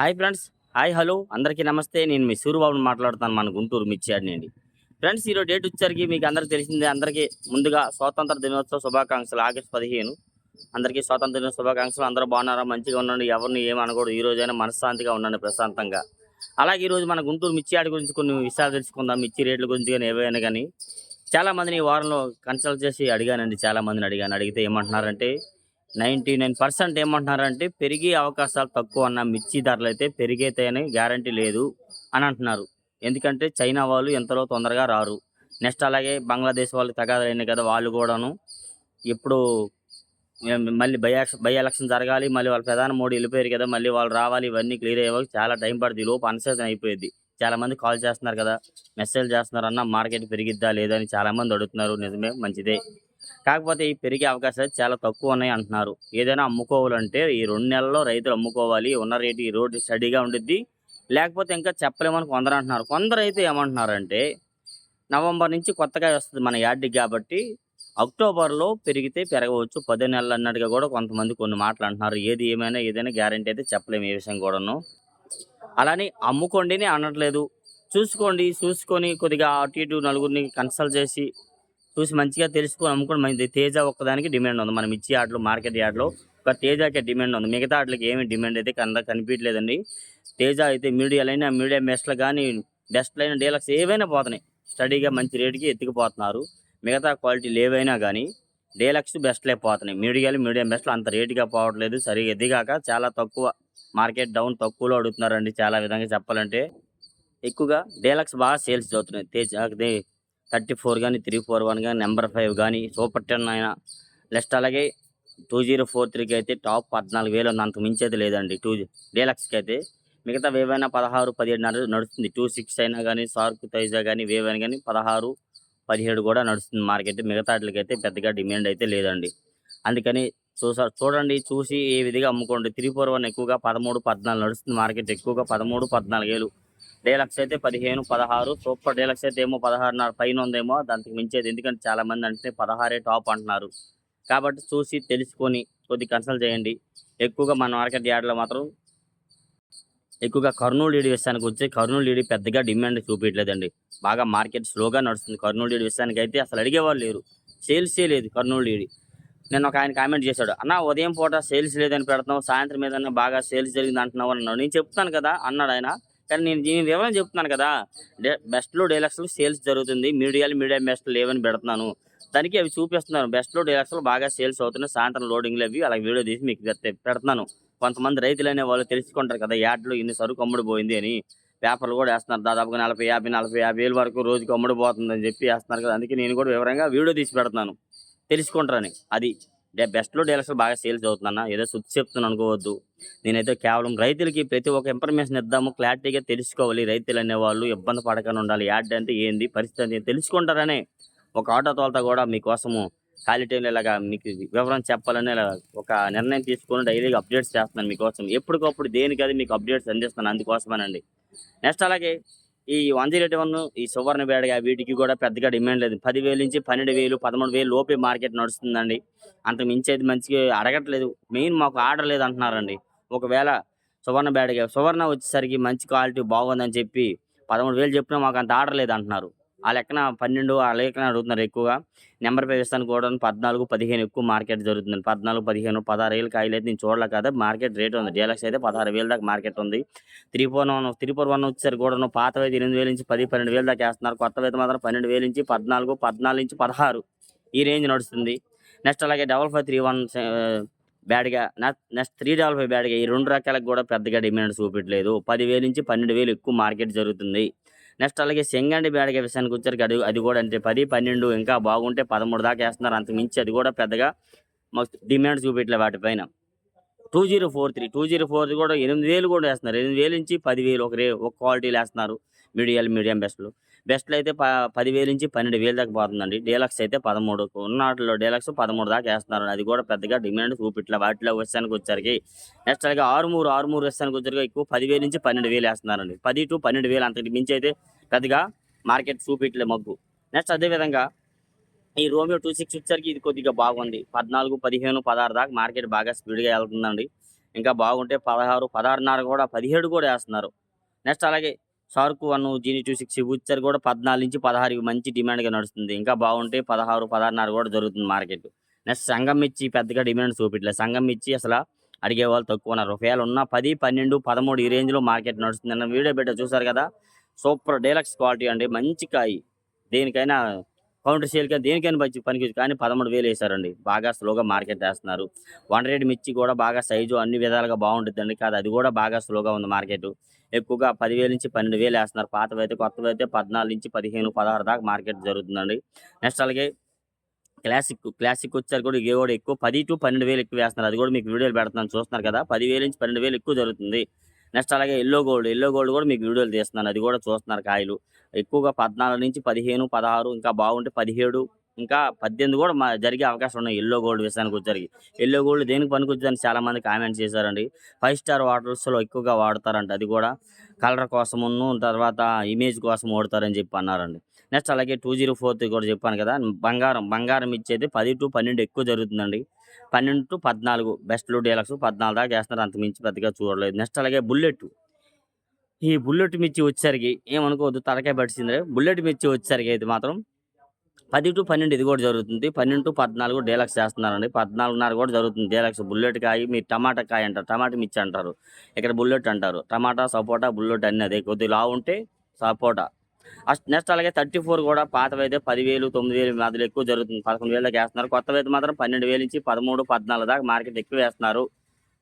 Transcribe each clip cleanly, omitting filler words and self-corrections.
Hi friends. Hi hello అందరికీ నమస్తే. నేను మీ సూరిబాబుని మాట్లాడుతాను మన గుంటూరు మిర్చియాడ్ నుండి. ఫ్రెండ్స్ ఈరోజు డేట్ వచ్చేసరికి మీకు అందరికీ తెలిసిందే. అందరికీ ముందుగా స్వాతంత్ర దినోత్సవ శుభాకాంక్షలు. ఆగస్టు 15 అందరికీ స్వాతంత్ర దినోత్సవ శుభాకాంక్షలు. అందరూ బాగున్నారా? మంచిగా ఉండండి. ఎవరిని ఏమి అనకూడదు. ఈ రోజైనా మనశ్శాంతిగా ఉండండి, ప్రశాంతంగా. అలాగే ఈరోజు మన గుంటూరు మిర్చియాడ్ గురించి కొన్ని విషయాలు తెలుసుకుందాం. మిర్చి రేట్ల గురించి కానీ ఏవైనా కానీ చాలా మందిని ఈ వారంలో కన్సల్ట్ చేసి అడిగానండి. చాలా మందిని అడిగితే ఏమంటున్నారంటే 99% ఏమంటున్నారంటే పెరిగే అవకాశాలు తక్కువ అన్న, మిర్చి ధరలు అయితే పెరిగైతాయని గ్యారంటీ లేదు అని అంటున్నారు. ఎందుకంటే చైనా వాళ్ళు ఎంతలో తొందరగా రారు. నెక్స్ట్ అలాగే బంగ్లాదేశ్ వాళ్ళు తగాదలైనాయి కదా, వాళ్ళు కూడాను ఇప్పుడు మళ్ళీ బై ఎలక్షన్ జరగాలి. మళ్ళీ వాళ్ళ ప్రధాని మోడీ వెళ్ళిపోయారు కదా, మళ్ళీ వాళ్ళు రావాలి. ఇవన్నీ క్లియర్ అయ్యేవాళ్ళు చాలా టైం పడుతుంది. ఈ లోపు అన్సీజన్ అయిపోయింది. చాలా మంది కాల్ చేస్తున్నారు కదా, మెసేజ్ చేస్తున్నారు, అన్న మార్కెట్ పెరిగిద్దా లేదా అని చాలా మంది అడుగుతున్నారు. నిజమే, మంచిదే. కాకపోతే ఈ పెరిగే అవకాశాలు చాలా తక్కువ ఉన్నాయి అంటున్నారు. ఏదైనా అమ్ముకోవాలంటే ఈ 2 నెలల్లో రైతులు అమ్ముకోవాలి. ఉన్న రేటు ఈ రోడ్డు స్టడీగా ఉండిద్ది, లేకపోతే ఇంకా చెప్పలేమని కొందరు అంటున్నారు. కొందరైతే ఏమంటున్నారంటే నవంబర్ నుంచి కొత్తగా వస్తుంది మన యార్డ్కి కాబట్టి అక్టోబర్లో పెరిగితే పెరగవచ్చు 10 నెలలు అన్నట్టుగా కూడా కొంతమంది కొన్ని మాటలు అంటున్నారు. ఏదైనా గ్యారంటీ అయితే చెప్పలేము ఏ విషయం కూడాను. అలానే అమ్ముకోండిని అనట్లేదు. చూసుకొని కొద్దిగా అటు ఇటు నలుగురిని కన్సల్ట్ చేసి చూసి మంచిగా తెలుసుకొని అమ్ముకొని మంచిది. తేజ ఒక్కదానికి డిమాండ్ ఉంది మన మిర్చి యార్డ్లో, మార్కెట్ యార్డ్లో ఒక తేజాకే డిమాండ్ ఉంది. మిగతా వాటికి ఏమి డిమాండ్ అయితే కనిపించలేదండి. తేజ అయితే మీడియాలైనా, మీడియం బెస్ట్లు కానీ, బెస్ట్లైన డీలక్స్ ఏవైనా పోతున్నాయి. స్టడీగా మంచి రేటుకి ఎత్తుకుపోతున్నారు. మిగతా క్వాలిటీలు ఏవైనా కానీ డీలక్స్ బెస్ట్లే పోతున్నాయి. మీడియం బెస్ట్లు అంత రేటుగా పోవట్లేదు. సరిగా ఎదిగాక చాలా తక్కువ, మార్కెట్ డౌన్ తక్కువలో అడుగుతున్నారండి. చాలా విధంగా చెప్పాలంటే ఎక్కువగా డీలక్స్ బాగా సేల్స్ అవుతున్నాయి. తేజ 34 కానీ, 341 కానీ, నెంబర్ 5 కానీ, సూపర్ 10 అయినా. నెక్స్ట్ అలాగే 2043కి అయితే టాప్ 14,000 ఉంది. అంతకు మించి అయితే లేదండి డీలక్స్కి అయితే. మిగతా ఏవైనా 16, 17 నడుస్తుంది. 26 అయినా కానీ, సార్క్ తైజా కానీ, వేవైనా కానీ 16, 17 కూడా నడుస్తుంది మార్కెట్. మిగతా వాటికైతే పెద్దగా డిమాండ్ అయితే లేదండి. అందుకని చూడండి, చూసి ఏ విధిగా అమ్ముకోండి. 341 ఎక్కువగా 13, 14 నడుస్తుంది మార్కెట్. ఎక్కువగా 13, 14,000. డీలక్స్ అయితే 15, 16. సూపర్ డీలక్స్ అయితే ఏమో 16.5 పైన ఉందేమో, దానికి మించేది. ఎందుకంటే చాలా మంది అంటే 16 టాప్ అంటున్నారు. కాబట్టి చూసి తెలుసుకొని కొద్ది కన్సల్ట్ చేయండి. ఎక్కువగా మన మార్కెట్ యార్డ్లో మాత్రం ఎక్కువగా కర్నూలు లీడ్ విషయానికి వచ్చి కర్నూలు లీడ్ పెద్దగా డిమాండ్ చూపించలేదండి. బాగా మార్కెట్ స్లోగా నడుస్తుంది. కర్నూలు లీడ్ విషయానికి అయితే అసలు అడిగేవాళ్ళు లేరు. సేల్సే లేదు కర్నూలు లీడ్. నేను ఒక ఆయన కామెంట్ చేశాడు, అన్న ఉదయం పూట సేల్స్ లేదని పెడుతున్నావు, సాయంత్రం ఏదన్నా బాగా సేల్స్ జరిగింది అంటున్నావు అన్నాడు. నేను చెప్తాను కదా అన్నాడు ఆయన. కానీ నేను వివరం చెప్తున్నాను కదా, బెస్ట్లో డీలక్స్లో సేల్స్ జరుగుతుంది. మీడియం బెస్ట్లు లేవని పెడుతున్నాను. దానికి అవి చూపిస్తున్నాను. బెస్ట్లో డీలక్స్లో బాగా సేల్స్ అవుతున్నాయి. సాయంత్రం లోడింగ్లు అవి అలాగే వీడియో తీసి మీకు పెడుతున్నాను. కొంతమంది రైతులు అనే వాళ్ళు తెలుసుకుంటారు కదా, యార్డ్లో ఇన్ని సరుకు అమ్ముడు పోయింది అని. పేపర్లు కూడా వేస్తున్నారు. దాదాపుగా 40 వేలు వరకు రోజుకి అమ్ముడు పోతుందని చెప్పి వేస్తున్నారు కదా. అందుకే నేను కూడా వివరంగా వీడియో తీసి పెడుతున్నాను, తెలుసుకుంటారని. అది బెస్ట్లో డీలక్స్లో బాగా సేల్స్ అవుతుందన్న, ఏదో సుత్తి చెప్తున్నాను అనుకోవద్దు. నేనైతే కేవలం రైతులకి ప్రతి ఒక్క ఇన్ఫర్మేషన్ ఇద్దాము, క్లారిటీగా తెలుసుకోవాలి. రైతులు అనేవాళ్ళు ఇబ్బంది పడకుండా ఉండాలి. యార్డ్ అంటే ఏంది, పరిస్థితి తెలుసుకుంటారనే ఒక ఆటో తోలత కూడా మీకోసము ఖాళీ టైంలో ఇలాగా మీకు వివరం చెప్పాలని ఒక నిర్ణయం తీసుకొని డైలీగా అప్డేట్స్ చేస్తున్నాను మీకోసం. ఎప్పటికప్పుడు దేనికది మీకు అప్డేట్స్ అందిస్తాను, అందుకోసమేనండి. నెక్స్ట్ అలాగే ఈ 101, ఈ సువర్ణ బేడగా వీటికి కూడా పెద్దగా డిమాండ్ లేదు. 10,000 నుంచి 12,000, 13,000 లోపే మార్కెట్ నడుస్తుందండి. అంతకు మించేది మంచిగా అడగట్లేదు. మెయిన్ మాకు ఆర్డర్ లేదు అంటున్నారండి. ఒకవేళ సువర్ణ వచ్చేసరికి మంచి క్వాలిటీ బాగుందని చెప్పి 13,000 చెప్పినా మాకు అంత ఆర్డర్ లేదు అంటున్నారు. ఆ లెక్కన 12 ఆ లెక్కన అడుగుతున్నారు ఎక్కువగా. నెంబర్ 5 ఇస్తాను కూడా 14, 15 ఎక్కువ మార్కెట్ జరుగుతుందండి. 14, 15, 16,000 కాయలు అయితే నేను చూడలే కదా, మార్కెట్ రేట్ ఉంది. డీలక్స్ అయితే 16,000 దాకా మార్కెట్ ఉంది. 341 వచ్చేసరికి కూడా పాతవి అయితే 8,000 నుంచి 10, 12,000 దాకా వేస్తున్నారు. కొత్తవి అయితే మాత్రం 12,000 నుంచి 14, 14 నుంచి 16 ఈ రేంజ్ నడుస్తుంది. నెక్స్ట్ అలాగే 5531 బ్యాడ్గా, నెక్స్ట్ 355 బ్యాడ్గా, ఈ 2 రకాలకు కూడా పెద్దగా డిమాండ్ చూపించలేదు. 10,000 నుంచి 12,000 ఎక్కువ మార్కెట్ జరుగుతుంది. నెక్స్ట్ అలాగే సెంగండి బ్యాడ్గా విషయానికి వచ్చరికి అది కూడా అంటే 10, 12 ఇంకా బాగుంటే 13 దాకా వేస్తున్నారు. అంతకు మించి అది కూడా పెద్దగా మస్తు డిమాండ్ చూపించలేదు వాటిపైన. 2043 కూడా 8,000 కూడా వేస్తున్నారు. 8,000 నుంచి 10,000 ఒక క్వాలిటీలు వేస్తున్నారు. మీడియం బెస్ట్లు అయితే 10,000 నుంచి 12,000 దాకా పోతుందండి. డీలక్స్ అయితే 13, ఉన్న వాటిలో డీలక్స్ 13 దాకా వేస్తున్నారు. అది కూడా పెద్దగా డిమాండ్ చూపించలే వాటిలో విషయానికి వచ్చరికి. నెక్స్ట్ అలాగే ఆరుమూరు విషయానికి వచ్చరికి ఎక్కువ 10,000 నుంచి 12,000 వేస్తున్నారండి. 10 to 12,000 అంతకు మించి అయితే పెద్దగా మార్కెట్ చూపించలే మగ్గు. నెక్స్ట్ అదేవిధంగా ఈ రోమియో 26 వచ్చరికి ఇది కొద్దిగా బాగుంది. 14, 15, 16 దాకా మార్కెట్ బాగా స్పీడ్గా వెళ్తుందండి. ఇంకా బాగుంటే 16, 16.5 కూడా 17 కూడా వేస్తున్నారు. నెక్స్ట్ అలాగే షార్క్ 1, జీనీ 26 బుచ్చర్ కూడా 14-16 ఇవి మంచి డిమాండ్‌గా నడుస్తుంది. ఇంకా బాగుంటే 16, 16.5 కూడా జరుగుతుంది మార్కెట్. నెక్స్ట్ సంగం మిర్చి పెద్దగా డిమాండ్ చూపియట్లేదు. సంగం మిర్చి అడిగేవాళ్ళు తక్కువున్నారు. ఒకవేళ ఉన్న 10, 12, 13 ఈ రేంజ్‌లో మార్కెట్ నడుస్తుంది. నిన్న వీడియో పెట్టా చూసారు కదా! సూపర్ డీలక్స్ క్వాలిటీ అండి. మంచి కాయి. దేనికైనా కౌంటర్ సేల్‌కి దేనికైనా పనికొచ్చు. కానీ 13,000 ఏసారండి. బాగా స్లోగా మార్కెట్ ఏస్తున్నారు. 1 మిర్చి కూడా బాగా సైజు అన్ని విధాలుగా బాగుంటుందండి. కాదు అది కూడా బాగా స్లోగా ఉంది మార్కెట్. ఎక్కువగా 10,000-12,000 ఏస్తున్నారు. పాతవైతే కొత్తవైతే 14-15, 16 దాకా మార్కెట్ జరుగుతుందండి. నెక్స్ట్ అలాగే క్లాసిక్ వచ్చేసరికి కూడా ఇవి కూడా ఎక్కువ 10-12,000 ఎక్కువ వేస్తున్నారు. అది కూడా మీకు వీడియోలు పెడుతున్నాను చూస్తున్నారు కదా! 10,000-12,000 ఎక్కువ జరుగుతుంది. నెక్స్ట్ అలాగే యెల్లో గోల్డ్ కూడా మీకు వీడియోలు తీస్తున్నాను. అది కూడా చూస్తున్నారు కాయలు. ఎక్కువగా 14-15, 16 ఇంకా బాగుంటే 17 ఇంకా 18 కూడా జరిగే అవకాశం ఉన్నాయి యెల్లో గోల్డ్ విషయానికి వచ్చేసరికి. యెల్లో గోల్డ్ దేనికి పనికొచ్చిద్దని చాలా మంది కామెంట్స్ చేశారండి. 5 స్టార్ వాటర్స్‌లో ఎక్కువగా వాడతారంట. అది కూడా కలర్ కోసమును తర్వాత ఇమేజ్ కోసం వాడతారని చెప్పి అన్నారండి. నెక్స్ట్ అలాగే 2043 కూడా చెప్పాను కదా! బంగారం ఇచ్చేది 10-12 ఎక్కువ జరుగుతుందండి. 12-14 బెస్ట్‌లు, డీలక్స్ 14 దాకా ఏస్తున్నారు. అంతకు మించి పెద్దగా చూడలేదు. నెక్స్ట్ అలాగే ఈ బుల్లెట్ మిర్చి వచ్చేసరికి ఏమనుకోవద్దు తలకాయ పట్టింది. బుల్లెట్ మిర్చి వచ్చేసరికి అయితే మాత్రం 10-12 ఇది కూడా జరుగుతుంది. 12-14 డీలక్స్ చేస్తున్నారండి. 14.5 కూడా జరుగుతుంది డీలక్స్. బుల్లెట్ కాయ మీరు టమాటా కాయ అంటారు. టమాటా మిర్చి అంటారు. ఇక్కడ బుల్లెట్ అంటారు. టమాటా, సపోటా, బుల్లెట్ అన్నీ అదే. కొద్దిగా లావుంటే సపోటా. నెక్స్ట్ అలాగే 34 కూడా పాతవైతే 10,000, 9,000 మధ్యలో ఎక్కువ జరుగుతుంది. 11,000 దాకా ఏస్తున్నారు. కొత్తవైతే మాత్రం 12,000-13, 14 దాకా మార్కెట్ ఎక్కువ వేస్తున్నారు.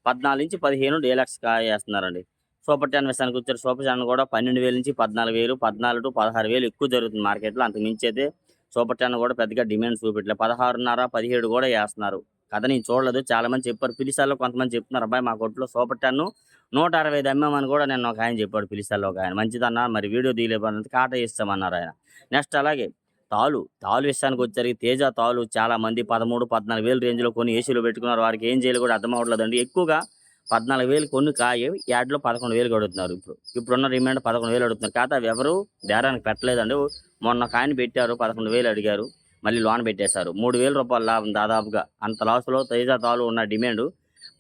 14-15 డీలక్స్ కాయ ఏస్తున్నారండి. సూపర్ 10 విషయానికి వచ్చారు. సూపర్ 10 కూడా 12,000-14,000, 14-16,000 ఎక్కువ జరుగుతుంది మార్కెట్‌లో. అంతకు మించి అయితే సూపర్ 10 కూడా పెద్దగా డిమాండ్ చూపెట్టలే. 16.5, 17 కూడా ఏస్తున్నారు. కథ నేను చూడలేదు. చాలా మంది చెప్పారు. పిలిసాల్లో కొంతమంది చెప్తున్నారు. అబ్బాయి మా కొట్లో సూపర్ 10 165 అమ్మామని కూడా నిన్న ఒక ఆయన చెప్పాడు పిలిసాల్లో ఒక ఆయన. మంచిదన్నా మరి వీడియో తీయలేకపోయినందుకు కాటా ఇస్తామన్నారు ఆయన. నెక్స్ట్ అలాగే తాలు విషయానికి వచ్చేసరికి తేజ తాలు చాలా మంది 13, 14,000 రేంజ్‌లో కొని ఏసీలో పెట్టుకున్నారు. వారికి ఏం చేయాలో కూడా అర్థం అవ్వట్లేదండి. ఎక్కువగా 14,000 కొన్ని కాయ యాడ్‌లో 11,000 అడుగుతున్నారు ఇప్పుడు. ఇప్పుడున్న డిమాండ్ 11,000 అడుగుతున్నారు. కాకపోతే అవి ఎవరు బేరానికి పెట్టలేదండి. మొన్న ఒక ఆయన పెట్టారు 11,000 అడిగారు. మళ్ళీ లోన పెట్టేశారు. రూ. 3,000 లాభం దాదాపుగా. అంత లాస్‌లో తేజ తాలు ఉన్న డిమాండ్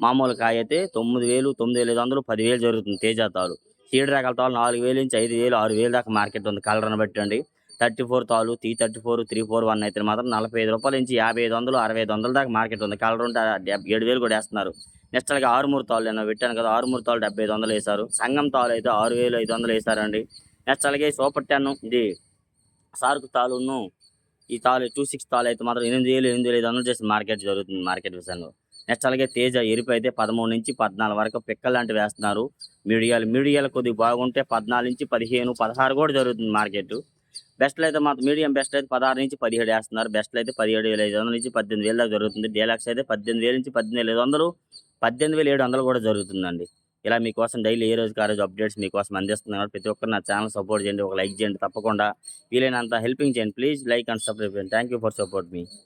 మామూలు కాయ అయితే 9,000, 9,500, 10,000 జరుగుతుంది తేజ తాలు. సీడ్ రకాల తాలు 4,000-5,000, 6,000 దాకా మార్కెట్ ఉంది కలర్‌ని బట్టి అండి. 34 తాలు, T34, 341 అయితే మాత్రం రూ. 45-5500, 6500 దాకా మార్కెట్ ఉంది. కలర్ ఉంటే 7,000 కూడా ఏస్తున్నారు. నెక్స్ట్ అలాగే ఆరుమూరు తాళ్ళు నేను పెట్టాను కదా! ఆరుమూరు తాళ్ళు 7500 ఏశారు. సంగం తాళ్ళు అయితే 6,500 ఏశారండి. నెక్స్ట్ అలాగే సూపర్ 10 ఇది సార్క్ తాలును ఈ తాలు 26 తాలు అయితే మాత్రం 8,000, 8,500 చేసి మార్కెట్ జరుగుతుంది మార్కెట్ విషయంలో. నెక్స్ట్ అలాగే తేజ ఎరుపు అయితే 13-14 వరకు పిక్కలు లాంటివి వేస్తున్నారు. మీడియాలు కొద్దిగా బాగుంటే 14-15, 16 కూడా జరుగుతుంది మార్కెట్. బెస్ట్‌లో అయితే మాత్రం మీడియం బెస్ట్ అయితే 16-17 ఏస్తున్నారు. బెస్ట్‌లో అయితే 17,500-18,000 దాకా జరుగుతుంది. డీలక్స్ అయితే 18,000-18,500, 18,700 కూడా జరుగుతుందండి. ఇలా మీకోసం డైలీ ఏ రోజుకి ఆ రోజు అప్డేట్స్ మీకోసం అందిస్తున్నాను. ప్రతి ఒక్కరు నా ఛానల్ సపోర్ట్ చేయండి. ఒక లైక్ చేయండి తప్పకుండా. వీలైనంత హెల్పింగ్ చేయండి. ప్లీజ్ లైక్ అండ్ సబ్స్క్రైబ్ చేయండి. Thank you for support me.